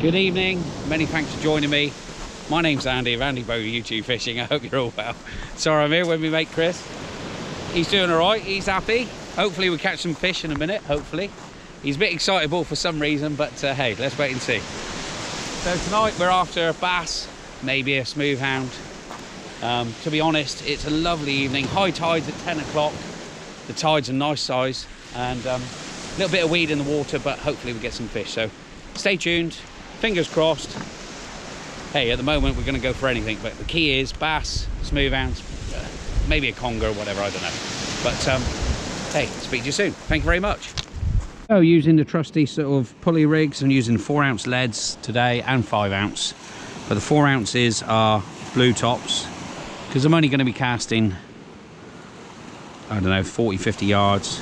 Good evening, many thanks for joining me. My name's Andy of Andy Bow YouTube Fishing. I hope you're all well. Sorry I'm here with my mate Chris. He's doing all right, he's happy. Hopefully we'll catch some fish in a minute, hopefully. He's a bit excitable for some reason, but hey, let's wait and see. So tonight we're after a bass, maybe a smooth hound. To be honest, it's a lovely evening. High tides at 10 o'clock. The tide's a nice size and a little bit of weed in the water, but hopefully we get some fish. So stay tuned, fingers crossed. Hey, at the moment we're going to go for anything, but the key is bass, smooth hounds, maybe a conger or whatever, I don't know. But hey, speak to you soon. Thank you very much. So using the trusty sort of pulley rigs, I'm using 4-ounce leads today and 5-ounce, but the 4 ounces are blue tops because I'm only going to be casting, I don't know, 40-50 yards.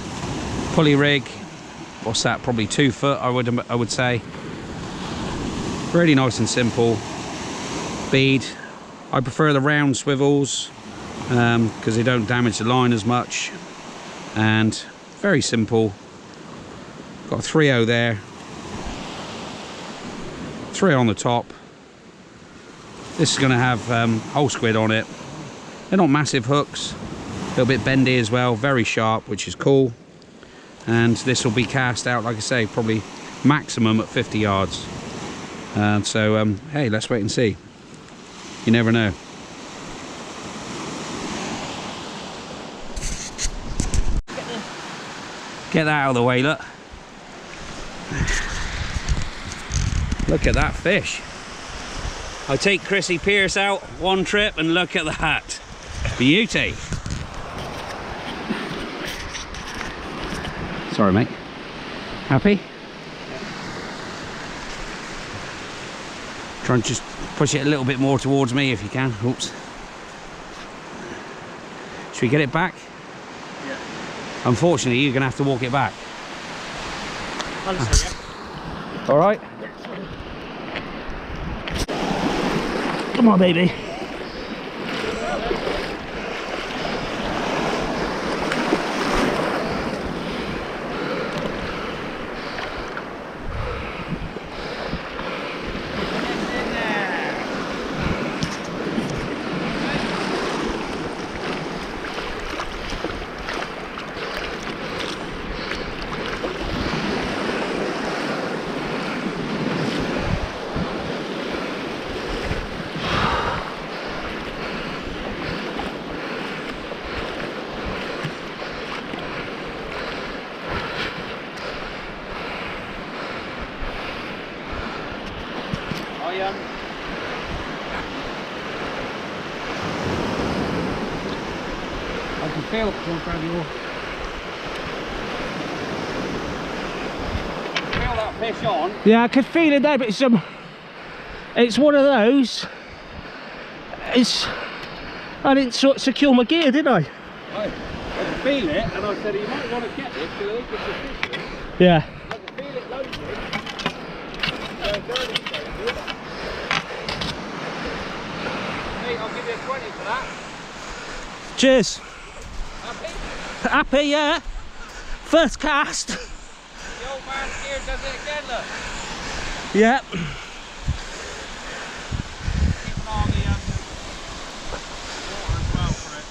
Pulley rig, what's that, probably 2 foot I would say. Really nice and simple. Bead, I prefer the round swivels because they don't damage the line as much, and very simple. Got a 3.0 there, 3 on the top. This is going to have whole squid on it. They're not massive hooks, a little bit bendy as well, very sharp, which is cool. And this will be cast out, like I say, probably maximum at 50 yards. So hey, let's wait and see. You never know. Get that out of the way, look. Look at that fish. I take Chrissy Pierce out one trip and look at that. Beauty. Sorry, mate. Happy? Try and just push it a little bit more towards me if you can. Oops. Should we get it back? Yeah. Unfortunately, you're going to have to walk it back. Honestly, yeah. All right? Come on, baby. I can feel it going around your... Feel that fish on? Yeah, I can feel it there, but it's one of those. I didn't secure my gear, did I? I can feel it, and I said you might want to get this till it gets the fish. Yeah. I can feel it loaded. Hey, I'll give you a 20 for that. Cheers. Happy? Happy, yeah. First cast. The old man's gear does it again, look. Yeah. Keep an eye on the water as well for it.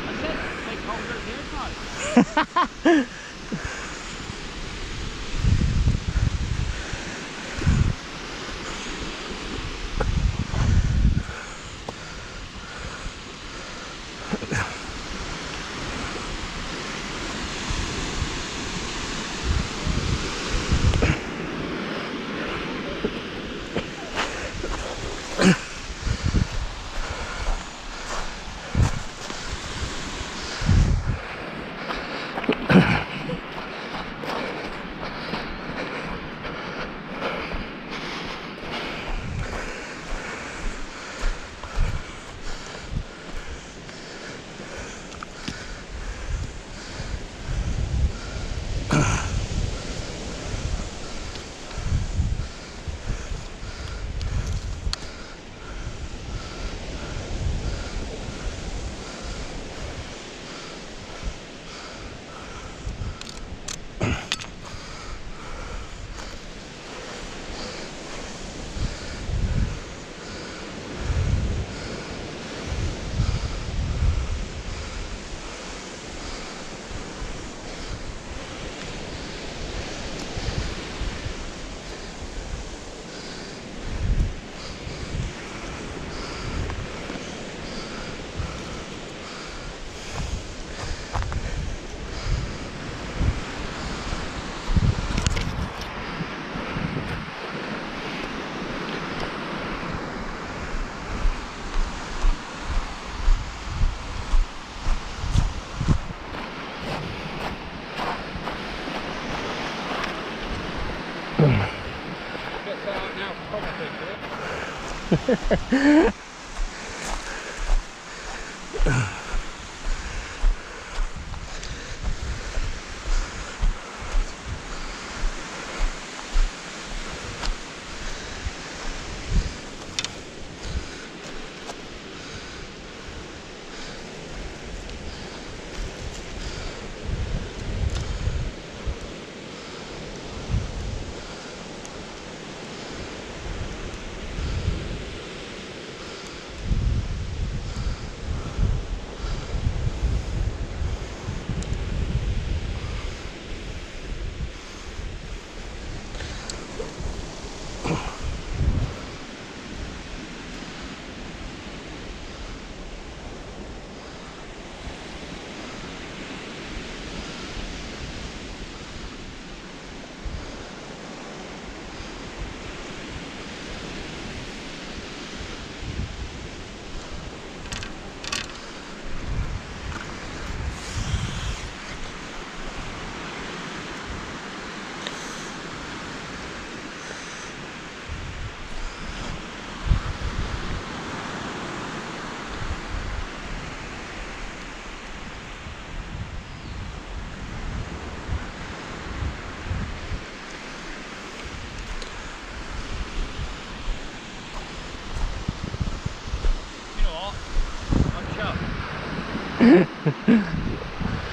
I said, take Conger Eels now.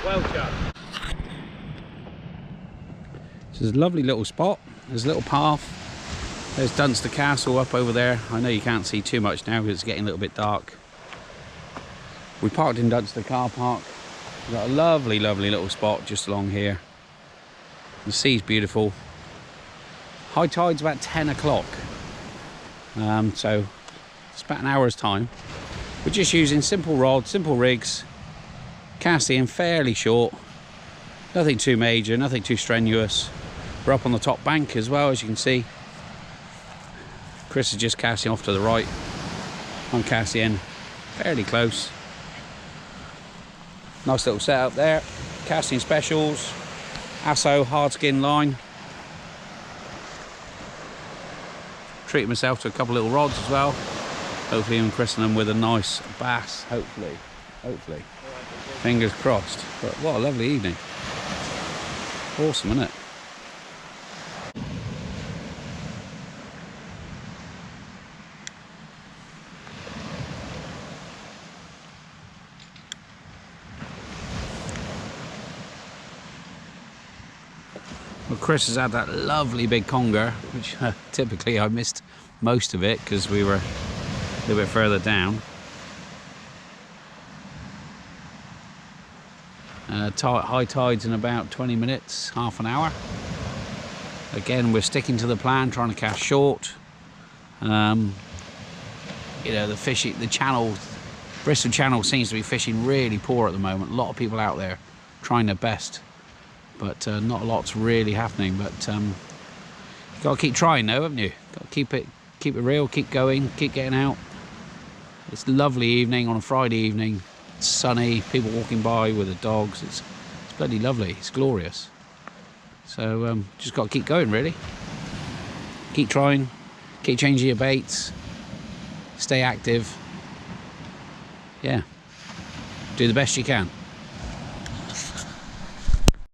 Well chuffed. This is a lovely little spot. There's a little path. There's Dunster Castle up over there. I know you can't see too much now because it's getting a little bit dark. We parked in Dunster car park. We've got a lovely, lovely little spot just along here. The sea's beautiful. High tide's about 10 o'clock. So it's about an hour's time. We're just using simple rods, simple rigs, casting fairly short, nothing too major, nothing too strenuous. We're up on the top bank as well, as you can see. Chris is just casting off to the right. I'm casting in fairly close. Nice little setup there. Casting specials, Asso hard skin line. Treated myself to a couple little rods as well. Hopefully I'm christening them with a nice bass, hopefully. Fingers crossed. But what a lovely evening. Awesome, isn't it? Well, Chris has had that lovely big conger, which typically I missed most of it because we were a little bit further down. High tides in about 20 minutes, half an hour. Again, we're sticking to the plan, trying to cast short. You know, the fishing, the channel, Bristol Channel seems to be fishing really poor at the moment. A lot of people out there trying their best, but not a lot's really happening. But you've got to keep trying, though, haven't you? Got to keep it real, keep going, keep getting out. It's a lovely evening on a Friday evening. It's sunny, people walking by with the dogs. It's bloody lovely. It's glorious. So just got to keep going, really. Keep trying, keep changing your baits, stay active. Yeah, do the best you can.